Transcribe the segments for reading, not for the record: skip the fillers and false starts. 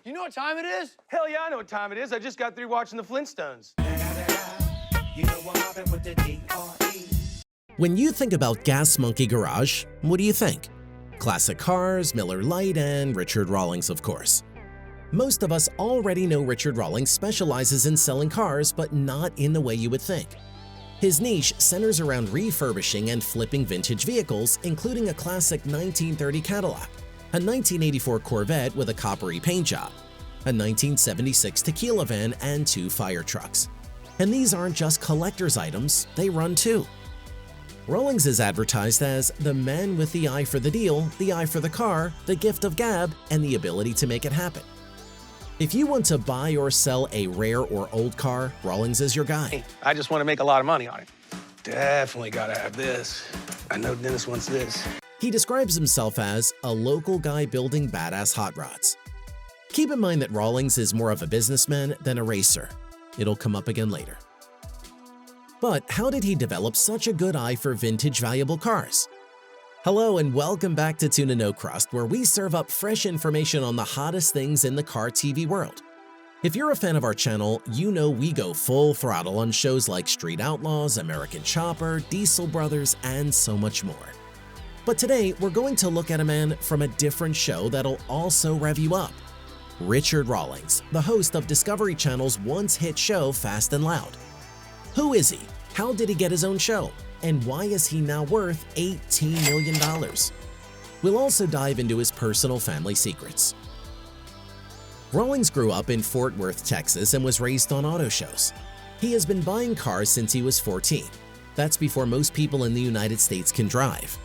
You know what time it is? Hell yeah, I know what time it is. I just got through watching the Flintstones. When you think about Gas Monkey Garage, what do you think? Classic cars, Miller Lite, and Richards Rawlings, of course. Most of us already know Richards Rawlings specializes in selling cars, but not in the way you would think. His niche centers around refurbishing and flipping vintage vehicles, including a classic 1930 Cadillac, a 1984 Corvette with a coppery paint job, a 1976 Tequila van, and 2 fire trucks. And these aren't just collector's items, they run too. Rawlings is advertised as the man with the eye for the deal, the eye for the car, the gift of gab, and the ability to make it happen. If you want to buy or sell a rare or old car, Rawlings is your guy. I just want to make a lot of money on it. Definitely gotta have this. I know Dennis wants this. He describes himself as a local guy building badass hot rods. Keep in mind that Rawlings is more of a businessman than a racer. It'll come up again later. But how did he develop such a good eye for vintage valuable cars? Hello and welcome back to TUNANOCRUST, where we serve up fresh information on the hottest things in the car TV world. If you're a fan of our channel, you know we go full throttle on shows like Street Outlaws, American Chopper, Diesel Brothers, and so much more. But today, we're going to look at a man from a different show that'll also rev you up. Richards Rawlings, the host of Discovery Channel's once hit show Fast and Loud. Who is he? How did he get his own show? And why is he now worth $18 million? We'll also dive into his personal family secrets. Rawlings grew up in Fort Worth, Texas, and was raised on auto shows. He has been buying cars since he was 14. That's before most people in the United States can drive.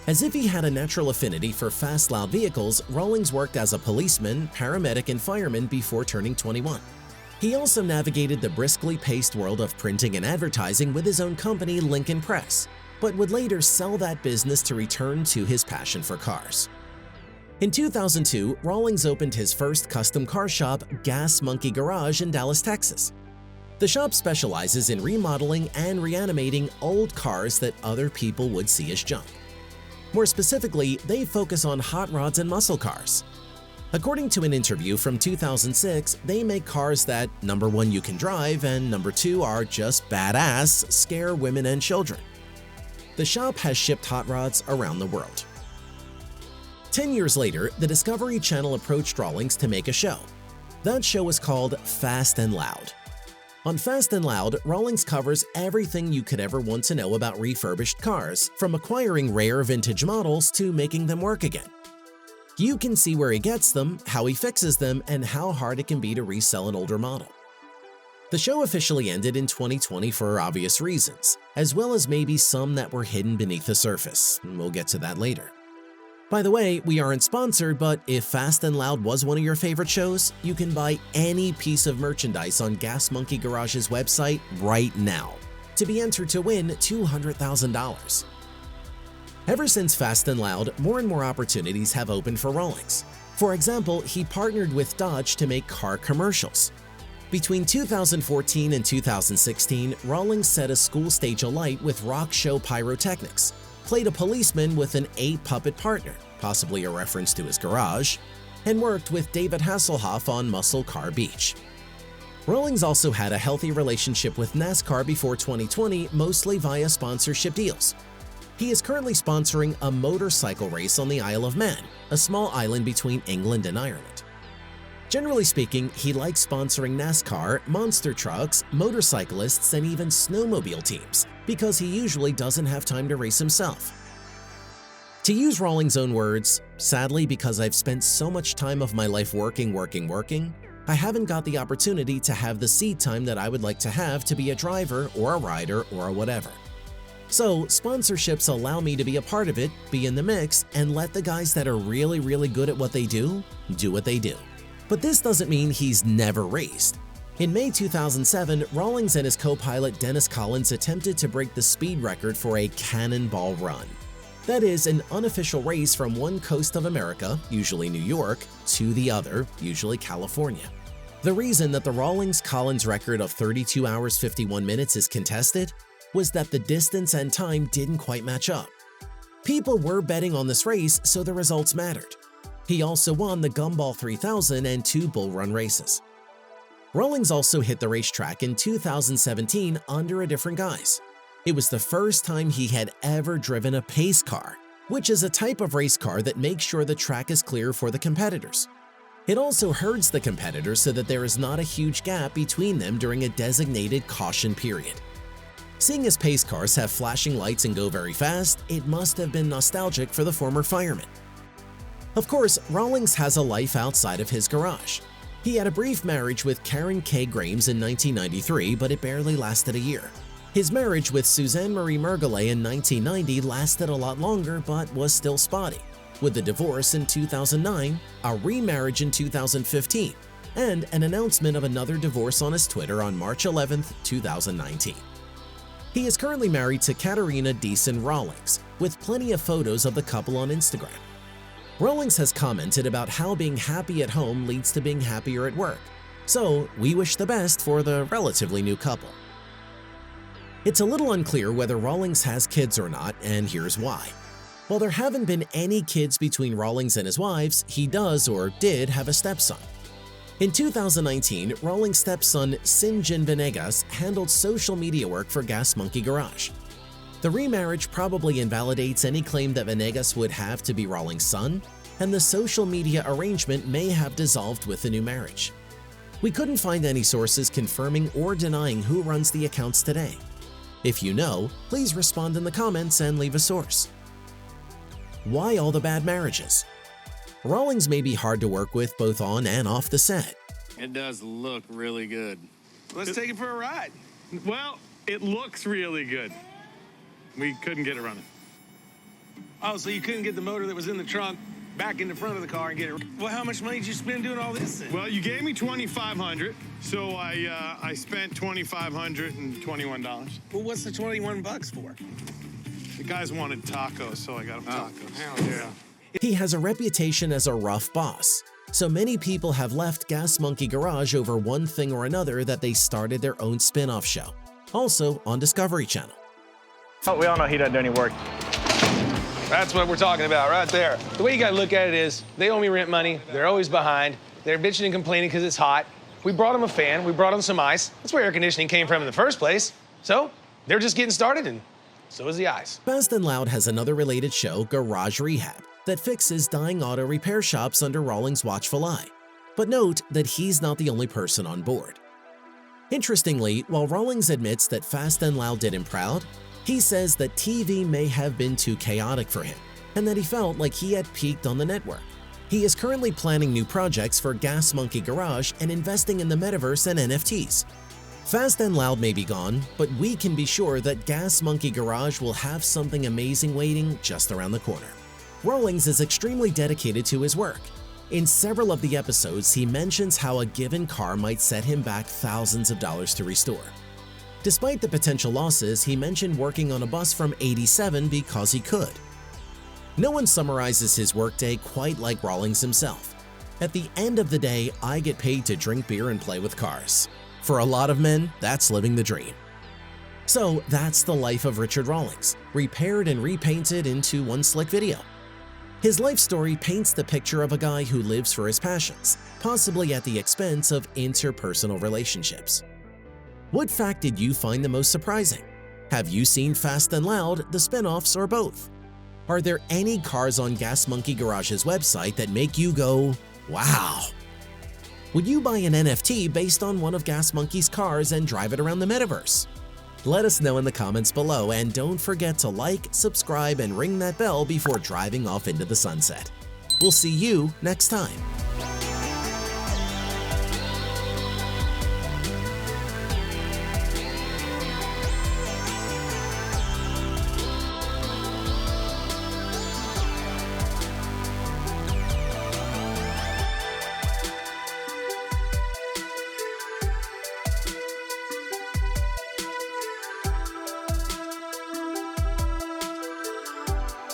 As if he had a natural affinity for fast, loud vehicles, Rawlings worked as a policeman, paramedic, and fireman before turning 21. He also navigated the briskly paced world of printing and advertising with his own company, Lincoln Press, but would later sell that business to return to his passion for cars. In 2002, Rawlings opened his first custom car shop, Gas Monkey Garage, in Dallas, Texas. The shop specializes in remodeling and reanimating old cars that other people would see as junk. More specifically, they focus on hot rods and muscle cars. According to an interview from 2006, they make cars that, number 1, you can drive, and number 2, are just badass, scare women and children. The shop has shipped hot rods around the world. 10 years later, the Discovery Channel approached Rawlings to make a show. That show was called Fast and Loud. On Fast and Loud, Rawlings covers everything you could ever want to know about refurbished cars, from acquiring rare vintage models to making them work again. You can see where he gets them, how he fixes them, and how hard it can be to resell an older model. The show officially ended in 2020 for obvious reasons, as well as maybe some that were hidden beneath the surface. We'll get to that later. By the way, we aren't sponsored, but if Fast and Loud was one of your favorite shows, you can buy any piece of merchandise on Gas Monkey Garage's website right now to be entered to win $200,000. Ever since Fast and Loud, more and more opportunities have opened for Rawlings. For example, he partnered with Dodge to make car commercials. Between 2014 and 2016, Rawlings set a school stage alight with rock show pyrotechnics, played a policeman with an 8-puppet partner, possibly a reference to his garage, and worked with David Hasselhoff on Muscle Car Beach. Rawlings also had a healthy relationship with NASCAR before 2020, mostly via sponsorship deals. He is currently sponsoring a motorcycle race on the Isle of Man, a small island between England and Ireland. Generally speaking, he likes sponsoring NASCAR, monster trucks, motorcyclists, and even snowmobile teams, because he usually doesn't have time to race himself. To use Rawlings' own words, sadly, because I've spent so much time of my life working, I haven't got the opportunity to have the seat time that I would like to have to be a driver or a rider or a whatever. So sponsorships allow me to be a part of it, be in the mix, and let the guys that are really good at what they do what they do. But this doesn't mean he's never raced. In May 2007, Rawlings and his co-pilot Dennis Collins attempted to break the speed record for a cannonball run. That is, an unofficial race from one coast of America, usually New York, to the other, usually California. The reason that the Rawlings-Collins record of 32 hours 51 minutes is contested was that the distance and time didn't quite match up. People were betting on this race, so the results mattered. He also won the Gumball 3000 and 2 Bull Run races. Rawlings also hit the racetrack in 2017 under a different guise. It was the first time he had ever driven a pace car, which is a type of race car that makes sure the track is clear for the competitors. It also herds the competitors so that there is not a huge gap between them during a designated caution period. Seeing as pace cars have flashing lights and go very fast, it must have been nostalgic for the former fireman. Of course, Rawlings has a life outside of his garage. He had a brief marriage with Karen K. Grames in 1993, but it barely lasted a year. His marriage with Suzanne Marie Mergelet in 1990 lasted a lot longer but was still spotty, with a divorce in 2009, a remarriage in 2015, and an announcement of another divorce on his Twitter on March 11, 2019. He is currently married to Katarina DIDN Rawlings, with plenty of photos of the couple on Instagram. Rawlings has commented about how being happy at home leads to being happier at work, so we wish the best for the relatively new couple. It's a little unclear whether Rawlings has kids or not, and here's why. While there haven't been any kids between Rawlings and his wives, he does or did have a stepson. In 2019, Rawlings' stepson Sinjin Venegas handled social media work for Gas Monkey Garage. The remarriage probably invalidates any claim that Venegas would have to be Rawlings' son, and the social media arrangement may have dissolved with the new marriage. We couldn't find any sources confirming or denying who runs the accounts today. If you know, please respond in the comments and leave a source. Why all the bad marriages? Rawlings may be hard to work with both on and off the set. It does look really good. Let's take it for a ride. Well, it looks really good. We couldn't get it running. Oh, so you couldn't get the motor that was in the trunk back in the front of the car and get it? Well, how much money did you spend doing all this then? Well, you gave me $2,500, so I spent $2,521. Well, what's the 21 bucks for? The guys wanted tacos, so I got them tacos. Hell yeah. He has a reputation as a rough boss, so many people have left Gas Monkey Garage over one thing or another that they started their own spin-off show, also on Discovery Channel. Oh, we all know he doesn't do any work. That's what we're talking about right there. The way you gotta look at it is, they owe me rent money, they're always behind, they're bitching and complaining because it's hot. We brought them a fan, we brought them some ice. That's where air conditioning came from in the first place. So, they're just getting started, and so is the ice. Fast and Loud has another related show, Garage Rehab, that fixes dying auto repair shops under Rawlings' watchful eye. But note that he's not the only person on board. Interestingly, while Rawlings admits that Fast and Loud did him proud, he says that TV may have been too chaotic for him, and that he felt like he had peaked on the network. He is currently planning new projects for Gas Monkey Garage and investing in the metaverse and NFTs. Fast and Loud may be gone, but we can be sure that Gas Monkey Garage will have something amazing waiting just around the corner. Rawlings is extremely dedicated to his work. In several of the episodes, he mentions how a given car might set him back thousands of dollars to restore. Despite the potential losses, he mentioned working on a bus from '87 because he could. No one summarizes his workday quite like Rawlings himself. At the end of the day, I get paid to drink beer and play with cars. For a lot of men, that's living the dream. So that's the life of Richard Rawlings, repaired and repainted into one slick video. His life story paints the picture of a guy who lives for his passions, possibly at the expense of interpersonal relationships. What fact did you find the most surprising? Have you seen Fast and Loud, the spin-offs, or both? Are there any cars on Gas Monkey Garage's website that make you go, wow? Would you buy an NFT based on one of Gas Monkey's cars and drive it around the metaverse? Let us know in the comments below, and don't forget to like, subscribe, and ring that bell before driving off into the sunset. We'll see you next time.